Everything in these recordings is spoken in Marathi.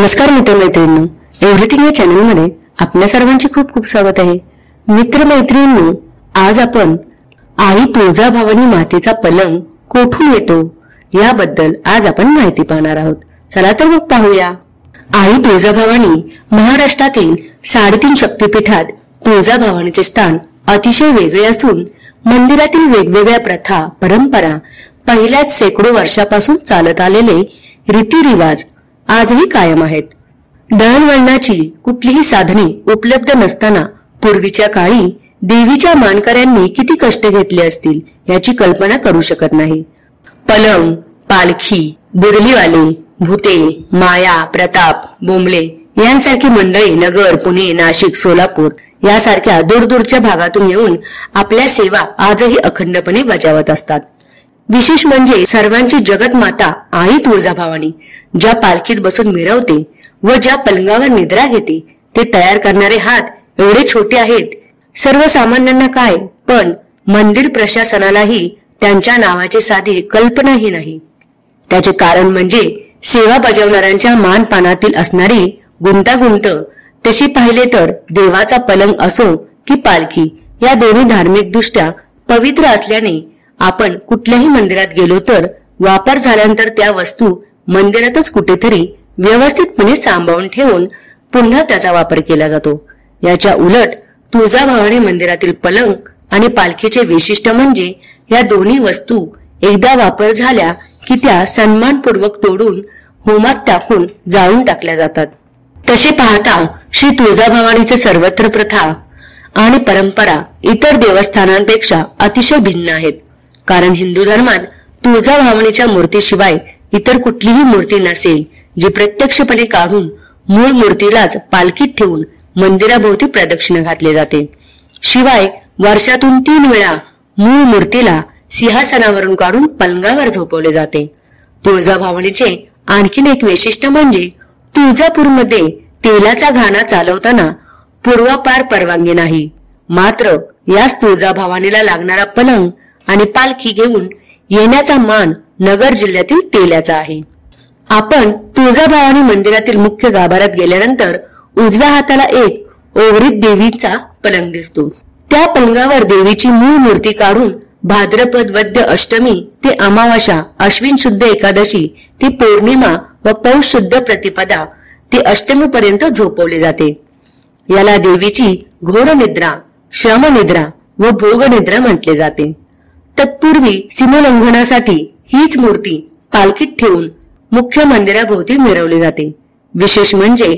नमस्कार मित्रमैत्रिणींनो, एव्हरीथिंग या चॅनल मध्ये आपल्या सर्वांचे खूप खूप स्वागत आहे। मित्रमैत्रिणींनो, आज आपण आई तुळजाभवानी मातेचा पलंग कोठून येतो याबद्दल आज आपण माहिती पाहणार आहोत। चला तर मग पाहूया। आई तुळजाभवानी महाराष्ट्रातील 3.5 शक्तिपीठात तुळजाभवानीचे स्थान अतिशय वेगळे असून मंदिरातील वेगवेगळ्या प्रथा परंपरा पहिल्याच शेकडो वर्षापासून चालत आलेले रीतिरिवाज आजही कायम आहेत। दळणवळणाची कुठलीही साधने उपलब्ध नसताना पूर्वीच्या काळी देवीच्या मानकऱ्यांनी किती कष्ट घेतले असतील याची कल्पना करू शकत नाही। पलंग, पालखी, बुरलीवाले, भूते, माया, प्रताप, बोंबले यांसारखी मंडळी नगर, पुणे, नाशिक, सोलापूर यासारख्या दूरदूरच्या भागातून येऊन आपल्या सेवा आजही अखंडपणे बजावत असतात। विशेष म्हणजे सर्वांची जगत माता आई तुळजाभवानी ज्या पालखीत बसून मिरवते व ज्या पलंगावर निद्रा घेते ते तयार करणारे हात एवढे छोटे आहेत, सर्वसामान्यांना काय पण मंदिर प्रशासनालाही त्यांच्या नावाची साधी कल्पनाही नाही। त्याचे कारण म्हणजे सेवा बजावणाऱ्यांच्या मानपानातील असणारी गुंतागुंत। तशी पाहिले तर देवाचा पलंग असो की पालखी या दोन्ही धार्मिक दृष्ट्या पवित्र असल्याने आपण कुठल्याही मंदिरात गेलो तर वापर झाल्यानंतर त्या वस्तू मंदिरातच कुठेतरी व्यवस्थितपणे सांभाळून ठेवून पुन्हा त्याचा वापर केला जातो। याच्या उलट तुळजाभवानी मंदिरातील पलंग आणि पालखीचे वैशिष्ट्य म्हणजे या दोन्ही वस्तू एकदा वापर झाल्या की त्या सन्मानपूर्वक तोडून होमात टाकून जाळून टाकल्या जातात। तसे पाहता श्री तुळजाभवानीचे सर्वत्र प्रथा आणि परंपरा इतर देवस्थानांपेक्षा अतिशय भिन्न आहेत। कारण हिंदू धर्मात तुळजाभवानीच्या मूर्तीशिवाय इतर कुठलीही मूर्ती नसेल जी प्रत्यक्षपणे काढून मूळ मूर्तीलाच पालखीत ठेवून मंदिराभोवती प्रदक्षिणा घातली जाते। शिवाय वर्षातून 3 वेळा मूळ मूर्तीला सिंहासनावरून काढून पलंगावर झोपवले जाते। तुळजाभवानीचे आणखीन एक वैशिष्ट्य म्हणजे तुळजापूरमध्ये तेलाचा घाणा चालवताना पूर्वापार परवानगी नाही। मात्र याच तुळजाभवानीला लागणारा पलंग आणि पालखी घेऊन येण्याचा मान नगर जिल्ह्यातील तेल्याचा आहे। आपण तुळजाभवानी मंदिरातील मुख्य गाभाऱ्यात गेल्यानंतर उजव्या हाताला एक ओवरीत देवीचा पलंग दिसतो। त्या पलंगावर देवीची मूळ मूर्ती काढून भाद्रपद वद्य अष्टमी ते अमावास्या, अश्विन शुद्ध एकादशी ते पौर्णिमा व पौष शुद्ध प्रतिपदा ते अष्टमी पर्यंत झोपवले जाते। याला देवीची घोर निद्रा, श्रमनिद्रा व भोगनिद्रा म्हटले जाते। तत्पूर्वी सीमोल्लंघनासाठी हीच मूर्ती पालखीत ठेवून मुख्य मंदिराभोवती मिरवली जाते। विशेष म्हणजे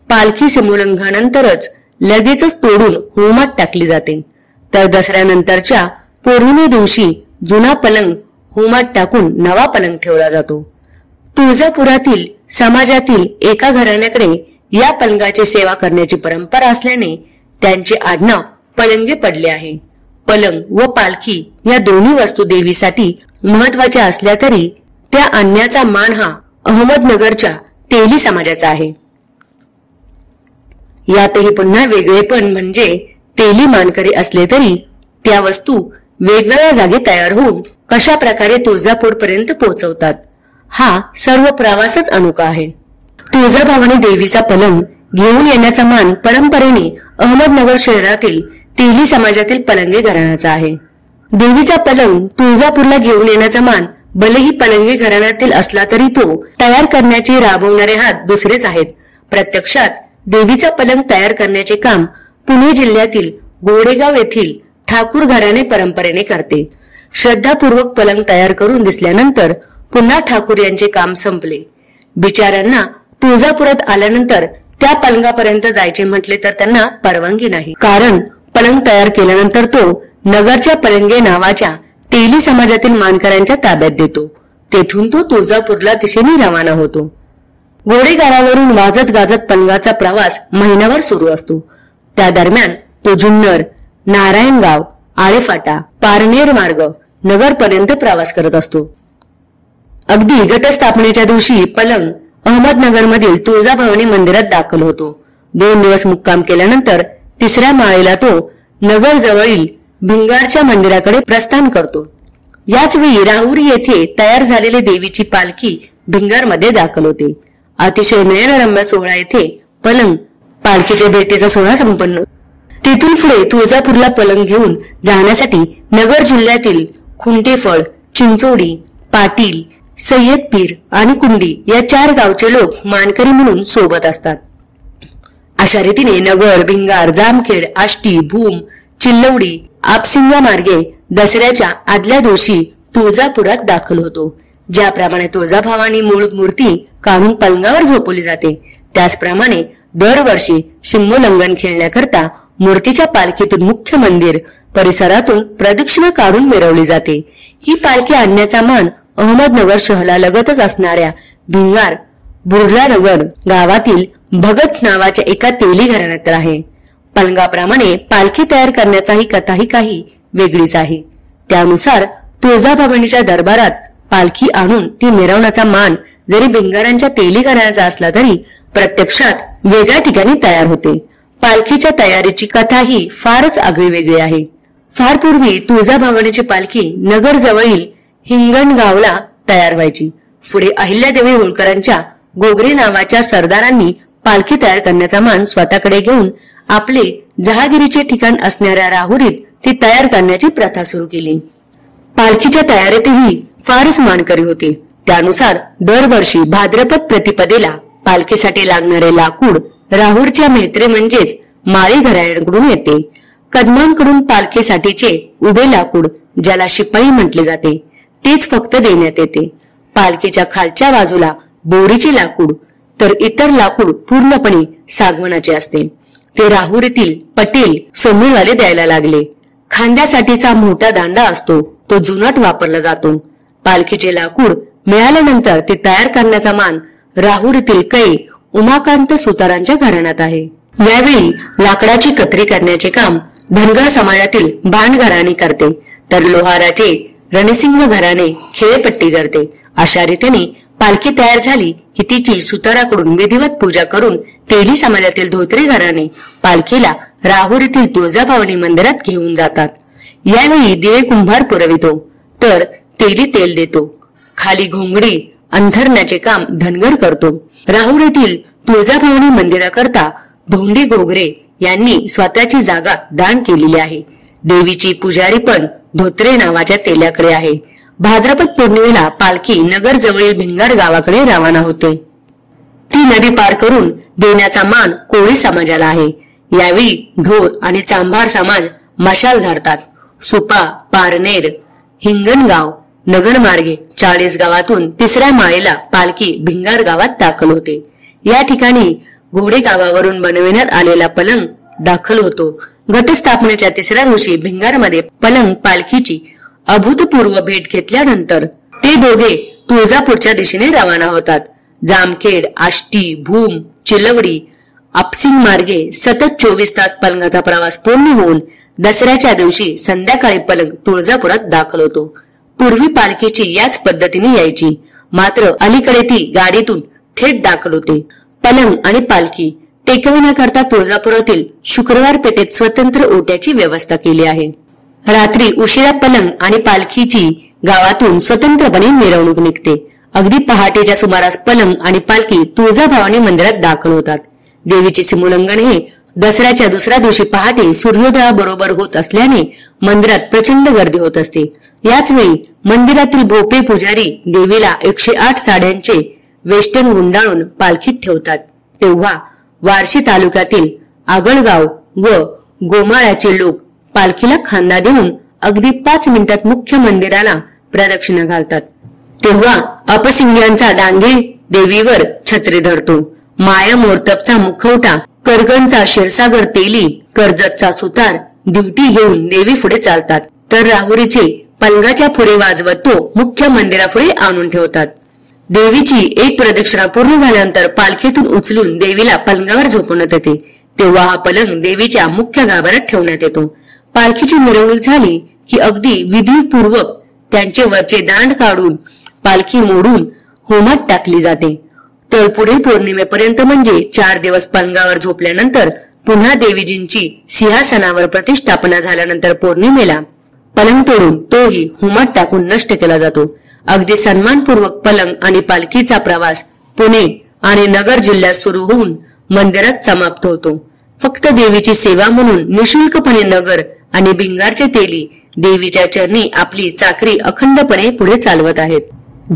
पालखी सीमोल्लंघनानंतरच लगेचच तोडून होमात टाकली जाते। तर दसऱ्यानंतरच्या पौर्णिमे दिवशी जुना पलंग होमात टाकून नवा पलंग ठेवला जातो। तुळजापुरातील समाजातील एका घराण्याकडे या पलंगाची सेवा करण्याची परंपरा असल्याने त्यांचे आडनाव पलंगे पडले आहे। पलंग व पालखी या दोन्ही वस्तू देवीसाठी महत्वाच्या असल्या तरी त्या आणण्याचा मान हा अहमदनगरच्या तेली समाजाचा आहे। यातही पुन्हा वेगळेपण म्हणजे तेली मानकरी असले तरी त्या वस्तू वेगवेगळ्या जागी तयार होऊन कशा प्रकारे तुळजापूर पर्यंत पोहोचवतात हा सर्व प्रवासच अनोखा आहे। तुळजाभवानी देवीचा पलंग घेऊन येण्याचा मान परंपरेने अहमदनगर शहरातील तेली समाजातील पलंगे घराण्याचा आहे। देवीचा पलंग तुळजापूरला घेऊन येण्याचा मान भलेही पलंगे घराण्यातील असला तरी तो तयार करण्याचे राबवणारे हात दुसरेच आहेत। प्रत्यक्षात देवीचा पलंग तयार करण्याचे काम पुणे जिल्ह्यातील गोडेगाव येथील ठाकूर घराणे परंपरेने करते। श्रद्धापूर्वक पलंग तयार करून दिसल्यानंतर पुन्हा ठाकूर यांचे काम संपले। बिचाऱ्यांना तुळजापुरात आल्यानंतर त्या पलंगापर्यंत जायचे म्हटले तर त्यांना परवानगी नाही। कारण पलंग तयार केल्यानंतर तो नगरच्या पलंगे नावाच्या तेली समाजातील मानकऱ्यांच्या ताब्यात देतो। तेथून तो तुळजापूरला दिशेने रवाना होतो। गोडेगावावरून वाजत गाजत पलंगाचा प्रवास महिनाभर सुरू असतो। त्या दरम्यान तो जुन्नर, नारायणगाव, आळेफाटा, पारनेर मार्ग नगरपर्यंत प्रवास करत असतो। अगदी घटस्थापनेच्या दिवशी पलंग अहमदनगरमधील तुळजाभवानी मंदिरात दाखल होतो। 2 दिवस मुक्काम केल्यानंतर 3ऱ्या माळेला तो नगर जवळील भिंगारच्या मंदिराकडे प्रस्थान करतो। याच वेळी राहुरी येथे तयार झालेली देवीची पालखी भिंगारमध्ये दाखल होते। अतिशय नयनरम्य सोहळा येथे पलंग पालखीच्या भेटीचा सोहळा संपन्न. तिथून पुढे तुळजापूरला पलंग घेऊन जाण्यासाठी नगर जिल्ह्यातील खुंटेफळ, चिंचोडी, पाटील, सय्यदपीर आणि कुंडी या 4 गावचे लोक मानकरी म्हणून सोबत असतात. अशा रीतीने नगर, भिंगार, जामखेड, आष्टी, भूम, चिल्लवडी, आपसिंगा मार्गे दसऱ्याच्या आदल्या दिवशी तुळजापुरात दाखल होतो. ज्याप्रमाणे तुळजाभवानी मूळ मूर्ती काढून पलंगावर झोपवली जाते, त्याचप्रमाणे दरवर्षी शिमोल्लंघन खेळण्याकरता मूर्तीच्या पालखीतून मुख्य मंदिर परिसरातून प्रदक्षिणा काढून मिरवली जाते. ही पालखी आणण्याचा मान अहमदनगर शहराला लगतच असणाऱ्या भिंगार बुर्लानगर गावातील भगत नावाच्या एका तेली घराण्यात आहे. पलंगाप्रमाणे पालखी तयार करण्याचाही कथाही काही वेगळीच आहे. त्यानुसार तुळजाभवानीच्या दरबारात पालखी आणून ती मिरवण्याचा मान जरी भिंगारांच्या तेली घराण्याचा असला तरी प्रत्यक्षात वेगळ्या ठिकाणी तयार होते. पालखीच्या तयारीची कथाही फारच आगळीवेगळी आहे. फार पूर्वी तुळजाभवानीची पालखी नगर जवळील हिंगणगावला तयार व्हायची. पुढे अहिल्यादेवी होळकरांच्या गोगरे नावाच्या सरदारांनी पालखी तयार करण्याचा मान स्वतःकडे घेऊन आपले जहागिरीचे ठिकाण असणाऱ्या राहुरीत ती तयार करण्याची प्रथा सुरू केली. पालखीच्या तयारीतही फारच मानकरी होते. त्यानुसार दरवर्षी भाद्रपद प्रतिपदेला पालखीसाठी लागणारे लाकूड राहुरच्या मेहत्रे म्हणजेच माळी घराण्यांकडून येते. कदमांकडून पालखीसाठीचे उभे लाकूड, ज्याला शिपाई म्हटले जाते, तेच फक्त देण्यात येते. पालखीच्या खालच्या बाजूला बोरीचे लाकूड तर इतर लाकूड पूर्णपणे सागवनाचे असते. ते राहुरीतील पटेल सोमेरवाले द्यायला लागले. खांद्यासाठीचा मोठा दांडा असतो, तो जुनाट वापरला जातो. पालखीचे लाकूड मिळाल्यानंतर ते तयार करण्याचा मान राहुरीतील कै उमाकांत सुतारांच्या घराण्यात आहे. यावेळी लाकडाची कत्री करण्याचे काम धनगर समाजातील बाण घराणे करते, तर लोहाराचे रणसिंग घराणे खेळपट्टी करते. अशा रीतीने पालखी तयार झाली की तिची सुताराकडून विधिवत पूजा करून तेली समाजातील धोत्रे घराणे पालखीला राहुरीतील तुळजाभवानी मंदिरात घेऊन जातात. यावेळी दिवे कुंभार पुरवितो, तर तेली तेल देतो. खाली घोंगडी अंथरण्याचे काम धनगर करतो. राहुरीतील तुळजाभवानी मंदिराकरता धोंडी घोगरे यांनी स्वतःची जागा दान केलेली आहे. देवीची पुजारी पण धोत्रे नावाच्या तेल्याकडे आहे. भाद्रपद पौर्णिमेला पालखी नगर जवळील भिंगार गावाकडे रवाना होते. ती नदी पार करून देण्याचा मान कोळी समाजाला आहे. यावेळी ढोर आणि चांभार समाज मशाल धरतात. सुपा, पारनेर, हिंगणगाव, नगरमार्गे 40 गावातून 3ऱ्या माळेला पालखी भिंगार गावात दाखल होते. या ठिकाणी घोडे गावावरून बनविण्यात आलेला पलंग दाखल होतो. घटस्थापनेच्या 3ऱ्या दिवशी भिंगारमध्ये पलंग पालखीची अभूतपूर्व भेट घेतल्यानंतर ते दोघे तुळजापूरच्या दिशेने रवाना होतात. जामखेड, आष्टी, भूम, चिलवडी, आपसिंग मार्गे सतत 24 तास पलंगाचा प्रवास पूर्ण होऊन दसऱ्याच्या दिवशी संध्याकाळी पलंग तुळजापुरात दाखल होतो. पूर्वी पालखीची याच पद्धतीने यायची, मात्र अलीकडे ती गाडीतून थेट दाखल होते. पलंग आणि पालखी टेकविण्याकरता तुळजापुरातील शुक्रवार पेठेत स्वतंत्र ओट्याची व्यवस्था केली आहे. रात्री उशिरा पलंग आणि पालखीची गावातून स्वतंत्रपणे मिरवणूक निघते. अगदी पहाटेच्या सुमारास पलंग आणि पालखी तुळजाभवानी मंदिरात दाखल होतात. देवीचे सिमोल्लंघन हे दसऱ्याच्या दुसऱ्या दिवशी पहाटे सूर्योदयाबरोबर होत असल्याने मंदिरात प्रचंड गर्दी होत असते. याच वेळी मंदिरातील भोपे पुजारी देवीला 108 साड्यांचे वेष्टन गुंडाळून पालखीत ठेवतात. तेव्हा वारशी तालुक्यातील आगळगाव व गोमाळ्याचे लोक पालखीला खांदा देऊन अगदी 5 मिनिटात मुख्य मंदिराला प्रदक्षिणा घालतात. तेव्हा अपसिंग्यांचा डांगे देवीवर छत्री धरतो. माया मोरतपचा मुखवटा, करगणचा क्षीरसागर तेली, कर्जतचा सुतार दिवटी घेऊन देवी पुढे चालतात, तर राहुरीचे पलंगाच्या पुढे वाजवत तो मुख्य मंदिरापुढे आणून ठेवतात. देवीची एक प्रदक्षिणा पूर्ण झाल्यानंतर पालखीतून उचलून देवीला पलंगावर झोपवण्यात येते. तेव्हा हा पलंग देवीच्या मुख्य गाभाऱ्यात ठेवण्यात येतो. पालखीची मिरवणूक झाली की अगदी विधीपूर्वक त्यांचे वरचे दांड काढून पालखी मोडून होमात टाकली जाते. तर पुढील पौर्णिमेपर्यंत म्हणजे 4 दिवस पलंगावर झोपल्यानंतर पुन्हा देवीजींची सिंहासनावर प्रतिष्ठापना झाल्यानंतर पौर्णिमेला पलंग तोडून तोही होमात टाकून नष्ट केला जातो. अगदी सन्मानपूर्वक पलंग आणि पालखीचा प्रवास पुणे आणि नगर जिल्ह्यात सुरू होऊन मंदिरात समाप्त होतो. फक्त देवीची सेवा म्हणून निशुल्कपणे नगर आणि भिंगारचे तेली देवीच्या चरणी आपली चाकरी अखंडपणे पुढे चालवत आहेत.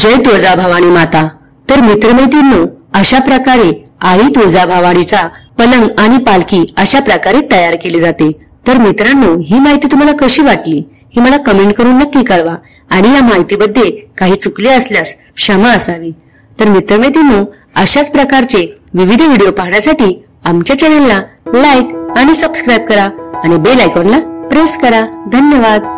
जय तुळजाभवानी माता. तर मित्रमैत्रिणींनो, अशा प्रकारे आई तुळजाभवानीचा पलंग आणि पालखी अशा प्रकारे तयार केली जाते. तर मित्रांनो, ही माहिती तुम्हाला कशी वाटली हे मला कमेंट करून नक्की कळवा आणि या माहितीमध्ये काही चुकले असल्यास क्षमा असावी. तर मित्रमैत्रिणींनो, अशाच प्रकारचे विविध व्हिडिओ पाहण्यासाठी आमच्या चॅनलला लाईक आणि सबस्क्राईब करा आणि बेल आयकॉनला प्रेस करा. धन्यवाद.